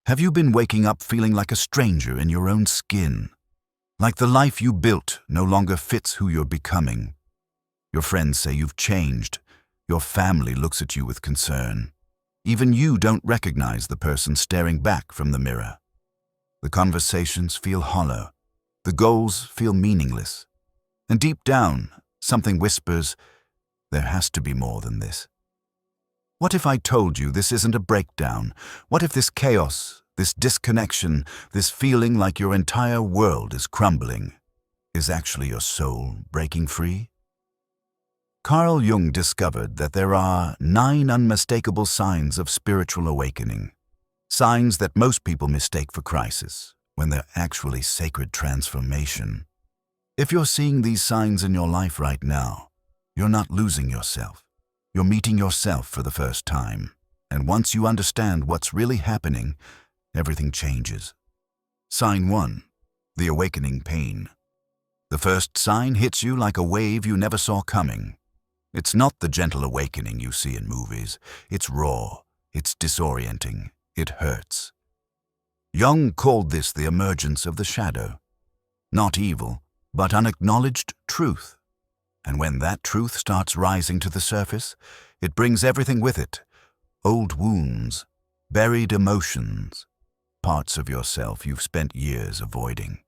Have you been waking up feeling like a stranger in your own skin? Like the life you built no longer fits who you're becoming? Your friends say you've changed. Your family looks at you with concern. Even you don't recognize the person staring back from the mirror. The conversations feel hollow. The goals feel meaningless. And deep down, something whispers, there has to be more than this. What if I told you this isn't a breakdown? What if this chaos, this disconnection, this feeling like your entire world is crumbling, is actually your soul breaking free? Carl Jung discovered that there are 9 unmistakable signs of spiritual awakening, signs that most people mistake for crisis, when they're actually sacred transformation. If you're seeing these signs in your life right now, you're not losing yourself. You're meeting yourself for the first time. And once you understand what's really happening, everything changes. Sign 1. The awakening pain. The first sign hits you like a wave you never saw coming. It's not the gentle awakening you see in movies. It's raw. It's disorienting. It hurts. Jung called this the emergence of the shadow. Not evil, but unacknowledged truth. And when that truth starts rising to the surface, it brings everything with it. Old wounds, buried emotions, parts of yourself you've spent years avoiding.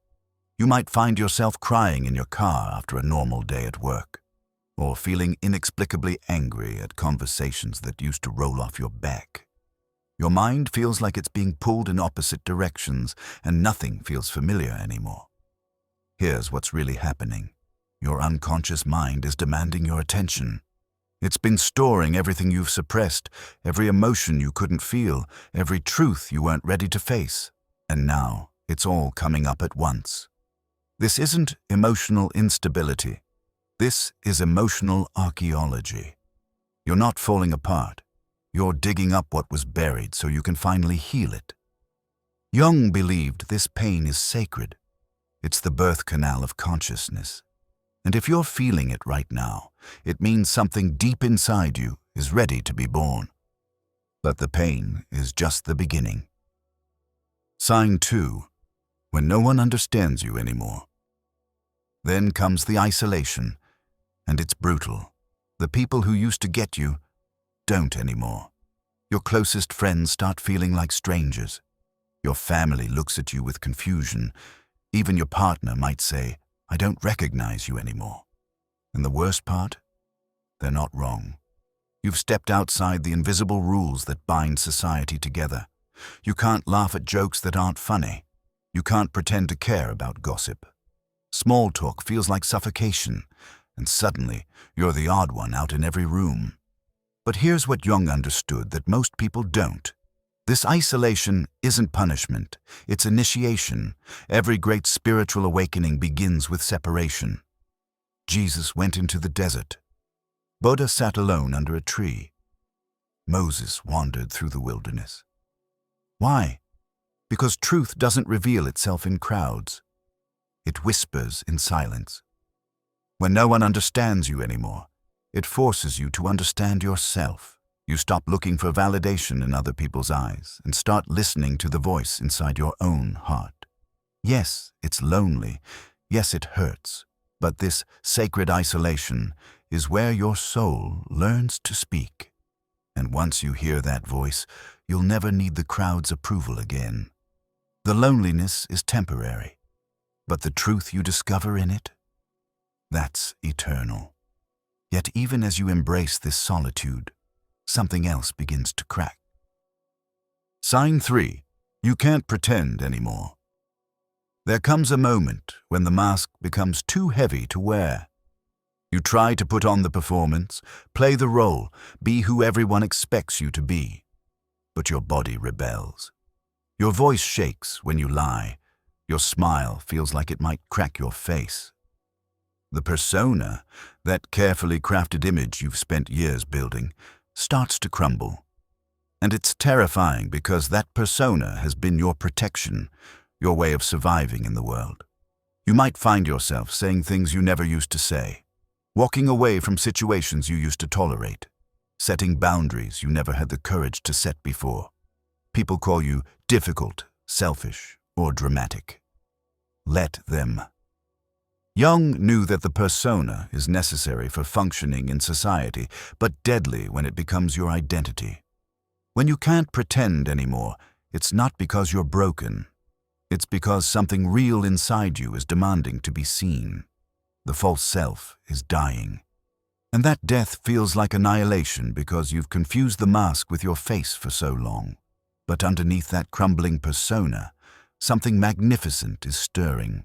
You might find yourself crying in your car after a normal day at work, or feeling inexplicably angry at conversations that used to roll off your back. Your mind feels like it's being pulled in opposite directions, and nothing feels familiar anymore. Here's what's really happening. Your unconscious mind is demanding your attention. It's been storing everything you've suppressed, every emotion you couldn't feel, every truth you weren't ready to face. And now it's all coming up at once. This isn't emotional instability. This is emotional archaeology. You're not falling apart. You're digging up what was buried so you can finally heal it. Jung believed this pain is sacred. It's the birth canal of consciousness. And if you're feeling it right now, it means something deep inside you is ready to be born. But the pain is just the beginning. Sign 2. When no one understands you anymore. Then comes the isolation, and it's brutal. The people who used to get you don't anymore. Your closest friends start feeling like strangers. Your family looks at you with confusion. Even your partner might say, I don't recognize you anymore. And the worst part? They're not wrong. You've stepped outside the invisible rules that bind society together. You can't laugh at jokes that aren't funny. You can't pretend to care about gossip. Small talk feels like suffocation, and suddenly you're the odd one out in every room. But here's what Jung understood that most people don't. This isolation isn't punishment, it's initiation. Every great spiritual awakening begins with separation. Jesus went into the desert. Buddha sat alone under a tree. Moses wandered through the wilderness. Why? Because truth doesn't reveal itself in crowds. It whispers in silence. When no one understands you anymore, it forces you to understand yourself. You stop looking for validation in other people's eyes and start listening to the voice inside your own heart. Yes, it's lonely. Yes, it hurts. But this sacred isolation is where your soul learns to speak. And once you hear that voice, you'll never need the crowd's approval again. The loneliness is temporary, but the truth you discover in it, that's eternal. Yet even as you embrace this solitude, something else begins to crack. Sign 3. You can't pretend anymore. There comes a moment when the mask becomes too heavy to wear. You try to put on the performance, play the role, be who everyone expects you to be. But your body rebels. Your voice shakes when you lie. Your smile feels like it might crack your face. The persona, that carefully crafted image you've spent years building, starts to crumble. And it's terrifying because that persona has been your protection, your way of surviving in the world. You might find yourself saying things you never used to say, walking away from situations you used to tolerate, setting boundaries you never had the courage to set before. People call you difficult, selfish, or dramatic. Let them. Jung knew that the persona is necessary for functioning in society, but deadly when it becomes your identity. When you can't pretend anymore, it's not because you're broken. It's because something real inside you is demanding to be seen. The false self is dying. And that death feels like annihilation because you've confused the mask with your face for so long. But underneath that crumbling persona, something magnificent is stirring.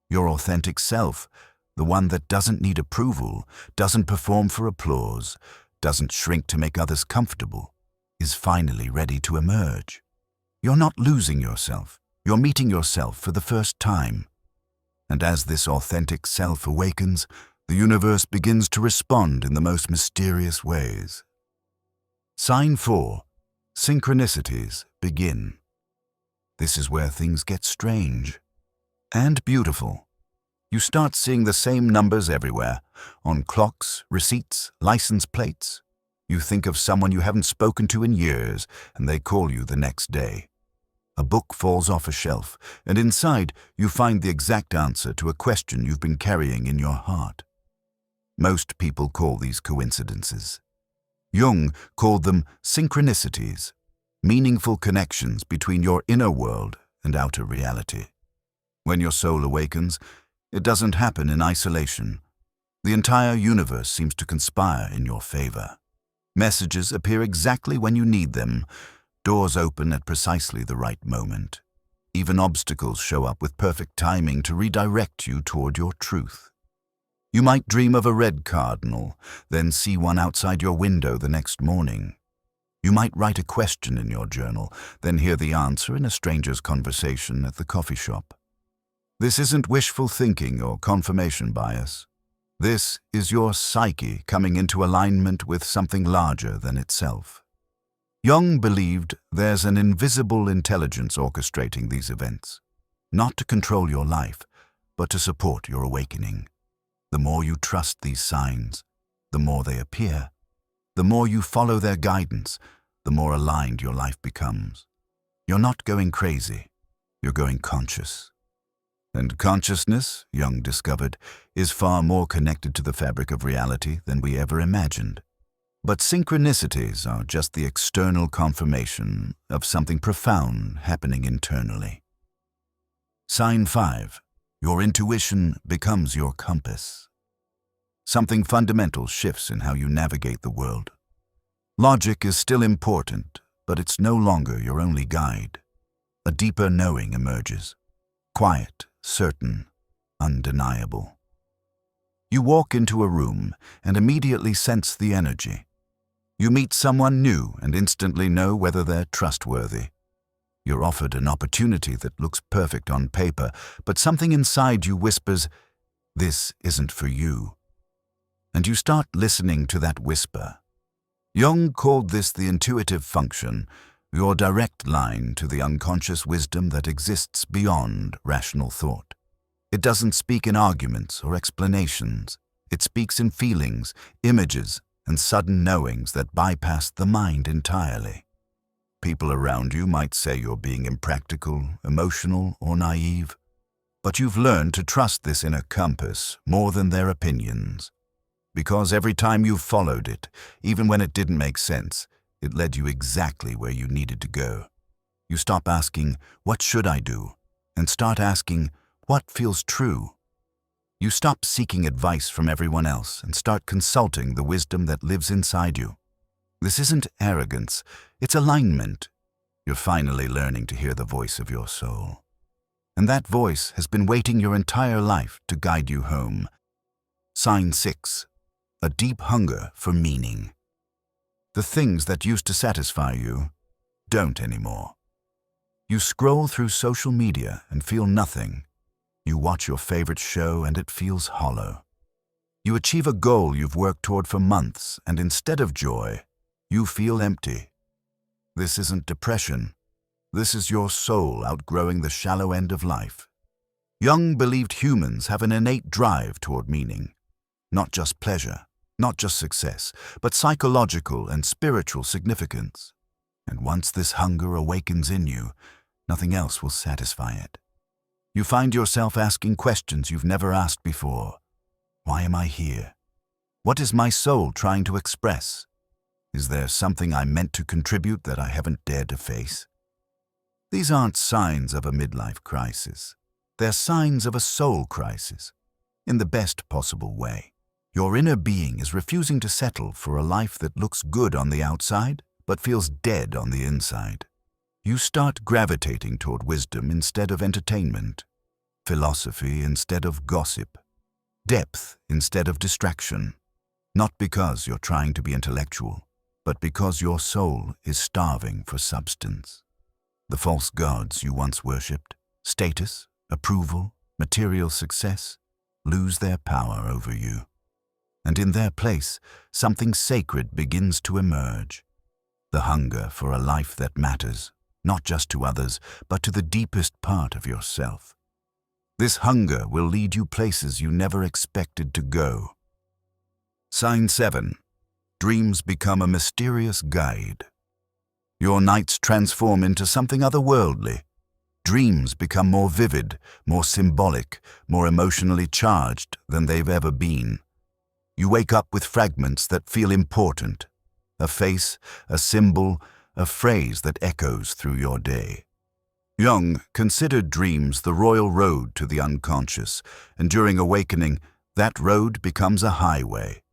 Your authentic self, the one that doesn't need approval, doesn't perform for applause, doesn't shrink to make others comfortable, is finally ready to emerge. You're not losing yourself. You're meeting yourself for the first time. And as this authentic self awakens, the universe begins to respond in the most mysterious ways. Sign 4. Synchronicities begin. This is where things get strange and beautiful. You start seeing the same numbers everywhere, on clocks, receipts, license plates. You think of someone you haven't spoken to in years, and they call you the next day. A book falls off a shelf, and inside you find the exact answer to a question you've been carrying in your heart. Most people call these coincidences. Jung called them synchronicities, meaningful connections between your inner world and outer reality. When your soul awakens, it doesn't happen in isolation. The entire universe seems to conspire in your favor. Messages appear exactly when you need them. Doors open at precisely the right moment. Even obstacles show up with perfect timing to redirect you toward your truth. You might dream of a red cardinal, then see one outside your window the next morning. You might write a question in your journal, then hear the answer in a stranger's conversation at the coffee shop. This isn't wishful thinking or confirmation bias. This is your psyche coming into alignment with something larger than itself. Jung believed there's an invisible intelligence orchestrating these events, not to control your life, but to support your awakening. The more you trust these signs, the more they appear. The more you follow their guidance, the more aligned your life becomes. You're not going crazy, you're going conscious. And consciousness, Jung discovered, is far more connected to the fabric of reality than we ever imagined. But synchronicities are just the external confirmation of something profound happening internally. Sign 5. Your intuition becomes your compass. Something fundamental shifts in how you navigate the world. Logic is still important, but it's no longer your only guide. A deeper knowing emerges. Quiet, certain, undeniable. You walk into a room and immediately sense the energy. You meet someone new and instantly know whether they're trustworthy. You're offered an opportunity that looks perfect on paper, but something inside you whispers, "This isn't for you." And you start listening to that whisper. Jung called this the intuitive function, your direct line to the unconscious wisdom that exists beyond rational thought. It doesn't speak in arguments or explanations. It speaks in feelings, images, and sudden knowings that bypass the mind entirely. People around you might say you're being impractical, emotional, or naive, but you've learned to trust this inner compass more than their opinions. Because every time you've followed it, even when it didn't make sense, it led you exactly where you needed to go. You stop asking, "What should I do?" and start asking, "What feels true?" You stop seeking advice from everyone else and start consulting the wisdom that lives inside you. This isn't arrogance, it's alignment. You're finally learning to hear the voice of your soul. And that voice has been waiting your entire life to guide you home. Sign 6. A deep hunger for meaning. The things that used to satisfy you don't anymore. You scroll through social media and feel nothing. You watch your favorite show and it feels hollow. You achieve a goal you've worked toward for months, and instead of joy, you feel empty. This isn't depression. This is your soul outgrowing the shallow end of life. Jung believed humans have an innate drive toward meaning. Not just pleasure, not just success, but psychological and spiritual significance. And once this hunger awakens in you, nothing else will satisfy it. You find yourself asking questions you've never asked before. Why am I here? What is my soul trying to express? Is there something I'm meant to contribute that I haven't dared to face? These aren't signs of a midlife crisis. They're signs of a soul crisis, in the best possible way. Your inner being is refusing to settle for a life that looks good on the outside, but feels dead on the inside. You start gravitating toward wisdom instead of entertainment, philosophy instead of gossip, depth instead of distraction, not because you're trying to be intellectual, but because your soul is starving for substance. The false gods you once worshipped, status, approval, material success, lose their power over you. And in their place, something sacred begins to emerge. The hunger for a life that matters, not just to others, but to the deepest part of yourself. This hunger will lead you places you never expected to go. Sign 7. Dreams become a mysterious guide. Your nights transform into something otherworldly. Dreams become more vivid, more symbolic, more emotionally charged than they've ever been. You wake up with fragments that feel important. A face, a symbol, a phrase that echoes through your day. Jung considered dreams the royal road to the unconscious, and during awakening, that road becomes a highway.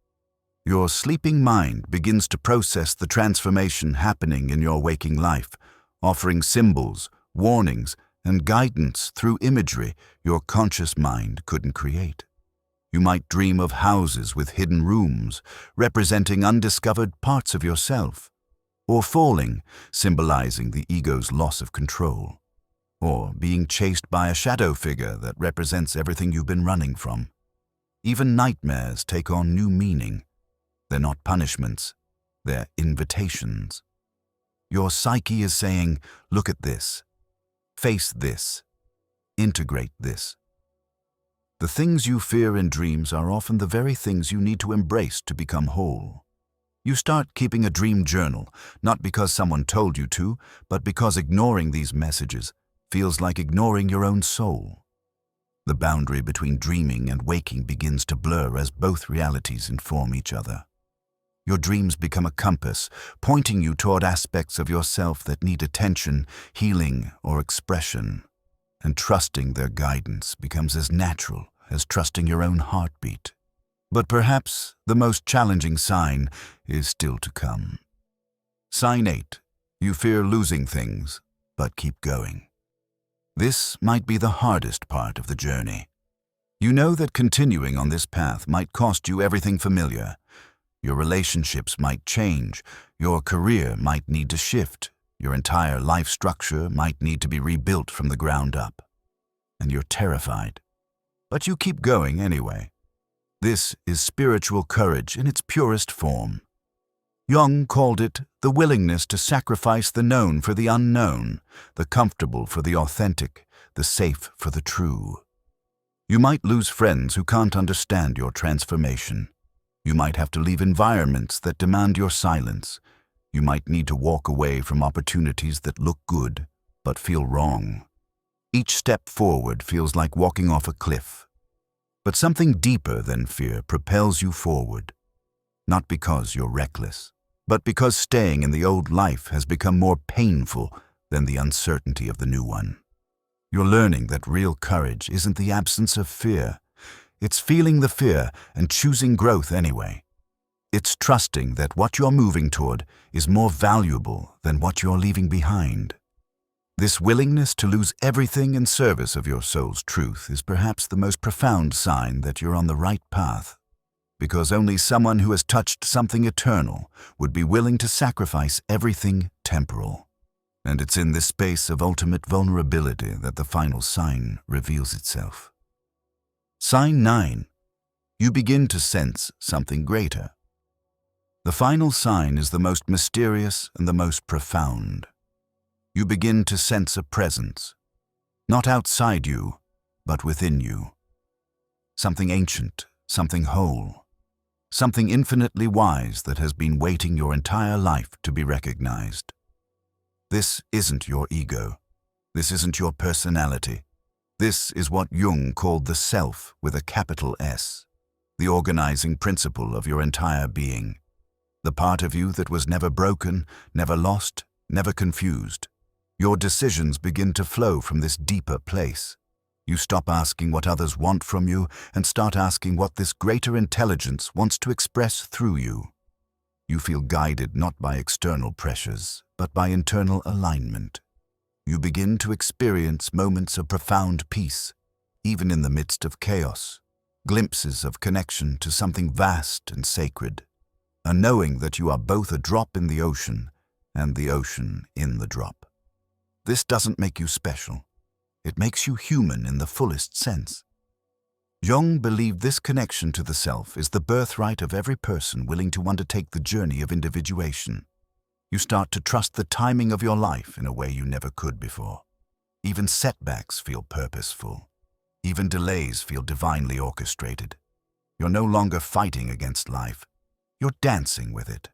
Your sleeping mind begins to process the transformation happening in your waking life, offering symbols, warnings, and guidance through imagery your conscious mind couldn't create. You might dream of houses with hidden rooms, representing undiscovered parts of yourself, or falling, symbolizing the ego's loss of control, or being chased by a shadow figure that represents everything you've been running from. Even nightmares take on new meaning. They're not punishments, they're invitations. Your psyche is saying, look at this, face this, integrate this. The things you fear in dreams are often the very things you need to embrace to become whole. You start keeping a dream journal, not because someone told you to, but because ignoring these messages feels like ignoring your own soul. The boundary between dreaming and waking begins to blur as both realities inform each other. Your dreams become a compass, pointing you toward aspects of yourself that need attention, healing, or expression. And trusting their guidance becomes as natural as trusting your own heartbeat. But perhaps the most challenging sign is still to come. Sign 8. You fear losing things, but keep going. This might be the hardest part of the journey. You know that continuing on this path might cost you everything familiar. Your relationships might change, your career might need to shift, your entire life structure might need to be rebuilt from the ground up. And you're terrified. But you keep going anyway. This is spiritual courage in its purest form. Jung called it the willingness to sacrifice the known for the unknown, the comfortable for the authentic, the safe for the true. You might lose friends who can't understand your transformation. You might have to leave environments that demand your silence. You might need to walk away from opportunities that look good, but feel wrong. Each step forward feels like walking off a cliff. But something deeper than fear propels you forward. Not because you're reckless, but because staying in the old life has become more painful than the uncertainty of the new one. You're learning that real courage isn't the absence of fear. It's feeling the fear and choosing growth anyway. It's trusting that what you're moving toward is more valuable than what you're leaving behind. This willingness to lose everything in service of your soul's truth is perhaps the most profound sign that you're on the right path, because only someone who has touched something eternal would be willing to sacrifice everything temporal. And it's in this space of ultimate vulnerability that the final sign reveals itself. Sign 9. You begin to sense something greater. The final sign is the most mysterious and the most profound. You begin to sense a presence, not outside you, but within you. Something ancient, something whole, something infinitely wise that has been waiting your entire life to be recognized. This isn't your ego. This isn't your personality. This is what Jung called the self with a capital S, the organizing principle of your entire being, the part of you that was never broken, never lost, never confused. Your decisions begin to flow from this deeper place. You stop asking what others want from you and start asking what this greater intelligence wants to express through you. You feel guided not by external pressures, but by internal alignment. You begin to experience moments of profound peace, even in the midst of chaos, glimpses of connection to something vast and sacred, a knowing that you are both a drop in the ocean and the ocean in the drop. This doesn't make you special. It makes you human in the fullest sense. Jung believed this connection to the self is the birthright of every person willing to undertake the journey of individuation. You start to trust the timing of your life in a way you never could before. Even setbacks feel purposeful. Even delays feel divinely orchestrated. You're no longer fighting against life. You're dancing with it.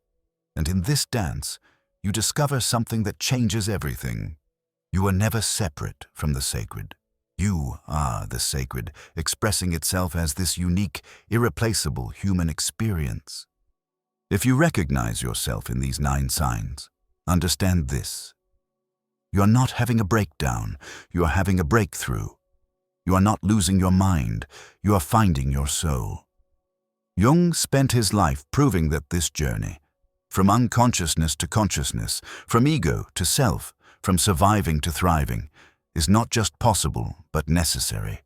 And in this dance, you discover something that changes everything. You are never separate from the sacred. You are the sacred, expressing itself as this unique, irreplaceable human experience. If you recognize yourself in these 9 signs, understand this. You are not having a breakdown, you are having a breakthrough. You are not losing your mind, you are finding your soul. Jung spent his life proving that this journey, from unconsciousness to consciousness, from ego to self, from surviving to thriving, is not just possible, but necessary.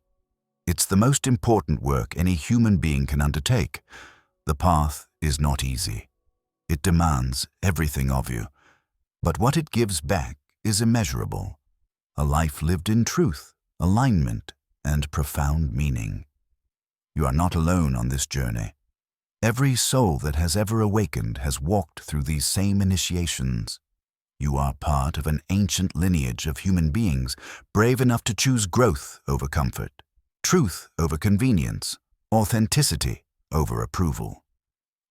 It's the most important work any human being can undertake. The path is not easy. It demands everything of you. But what it gives back is immeasurable. A life lived in truth, alignment, and profound meaning. You are not alone on this journey. Every soul that has ever awakened has walked through these same initiations. You are part of an ancient lineage of human beings, brave enough to choose growth over comfort, truth over convenience, authenticity over approval.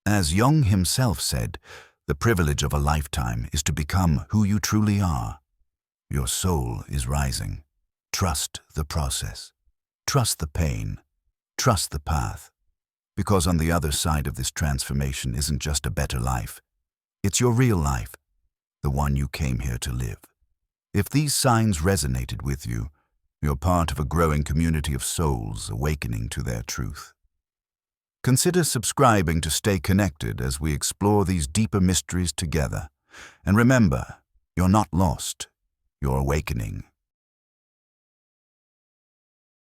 As Jung himself said, the privilege of a lifetime is to become who you truly are. Your soul is rising. Trust the process. Trust the pain. Trust the path. Because on the other side of this transformation isn't just a better life. It's your real life, the one you came here to live. If these signs resonated with you, you're part of a growing community of souls awakening to their truth. Consider subscribing to stay connected as we explore these deeper mysteries together. And remember, you're not lost, you're awakening.